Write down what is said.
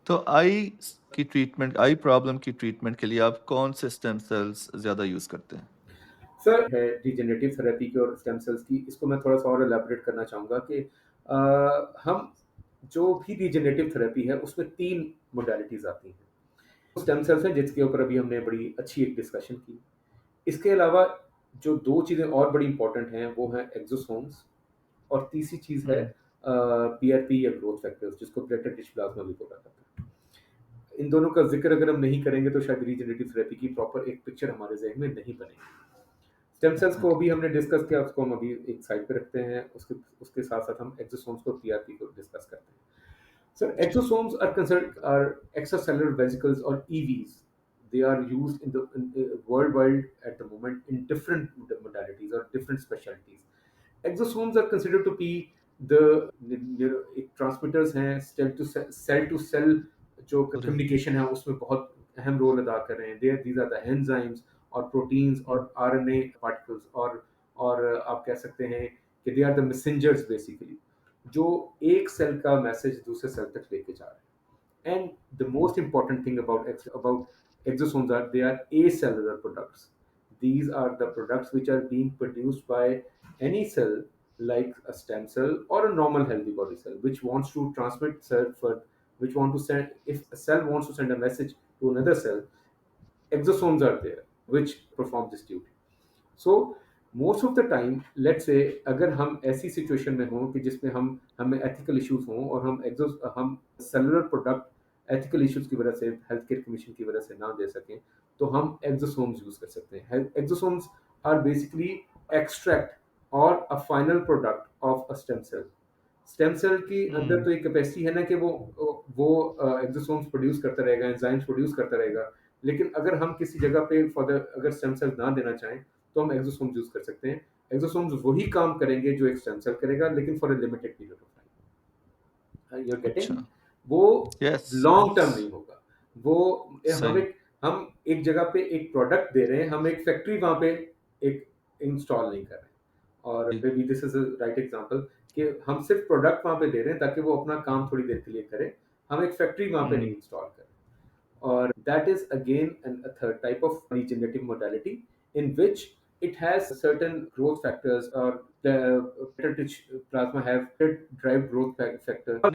तो की ट्रीटमेंट आई प्रॉब्लम की ट्रीटमेंट के लिए आप कौन से स्टेम सेल्स ज़्यादा यूज़ करते हैं? सर है रिजेनरेटिव थेरेपी की और स्टेम सेल्स की, इसको मैं थोड़ा सा और एलैबोरेट करना चाहूँगा कि हम जो भी रिजेनरेटिव थेरेपी है उसमें 3 मोडालिटीज़ आती हैं। स्टेम सेल्स हैं जिसके ऊपर अभी हमने बड़ी अच्छी एक डिस्कशन की। इसके अलावा जो 2 चीज़ें और बड़ी इम्पोर्टेंट हैं वो हैं एक्सोसोम्स और तीसरी चीज़ है हुँ, पीआरपी या ग्रोथ फैक्टर्स जिसको प्लेटेड रिच प्लाज्मा भी बोला जाता है। इन दोनों का ज़िक्र अगर हम नहीं करेंगे तो शायद रिजेनरेटिव थेरेपी की प्रॉपर एक पिक्चर हमारे ज़हन में नहीं बनेगी। स्टेम सेल्स को ओके, अभी हमने डिस्कस किया, उसको हम अभी एक साइड पे रखते हैं। उसके उसके साथ-साथ हम एक्सोसोम्स को पीआरपी को डिस्कस करते हैं। Sir, ji. exosomes are considered are extracellular vesicles or EVs. They are used in worldwide at the moment in different modalities or different specialties. Exosomes are considered to be the एक transmitters हैं cell to cell जो पूरे communication है उसमें बहुत अहम role अदा कर रहे हैं. These are the enzymes और प्रोटीन्स हुँ, और आरएनए पार्टिकल्स और आप कह सकते हैं कि they are the messengers basically जो एक सेल का मैसेज दूसरे सेल तक लेके जा रहे हैं. And the hmm, most important thing about exosomes are they are acellular products. These are the products which are being produced by any cell like a stem cell or a normal healthy body cell which wants to transmit cell for which want to send if a cell wants to send a message to another cell. Exosomes are there which perform this duty. So most of the time let's say अगर हम ऐसी situation में हों कि जिसमें हम हमें ethical issues हों और हम सेलुलर प्रोडक्ट एथिकल इश्यूज की वजह से हेल्थ केयर कमीशन की वजह से ना दे सकें तो हम एक्सोसोम्स यूज कर सकते हैं. एक्सोसोम्स आर बेसिकली एक्सट्रैक्ट और a final product of a stem cell की अंदर हुँ, तो एक कैपेसिटी है ना कि वो एक्सोसोम्स प्रोड्यूस करता रहेगा, एंजाइम्स प्रोड्यूस करता रहेगा. लेकिन अगर हम किसी जगह पे फॉर द अगर स्टेम सेल ना देना चाहें तो हम एक्सोसोम्स यूज कर सकते हैं. एक्सोसोम्स वही काम करेंगे जो एक स्टेम सेल करेगा लेकिन for a limited period of time. You are getting. अच्छा। वो यस, लॉन्ग यस, टर्म नहीं होगा. वो सही। हम एक जगह पे एक प्रोडक्ट दे रहे हैं, हम एक फैक्ट्री वहां पे एक इंस्टॉल नहीं कर रहे हैं. और जी, maybe this is a right example कि हम सिर्फ प्रोडक्ट वहां पे दे रहे हैं ताकि वो अपना काम थोड़ी देर के लिए करे. हम एक फैक्ट्री वहां पे नहीं हुँ, इंस्टॉल कर रहे. Or that is again a third type of regenerative modality in which it has certain growth factors or the rich plasma have drive growth factor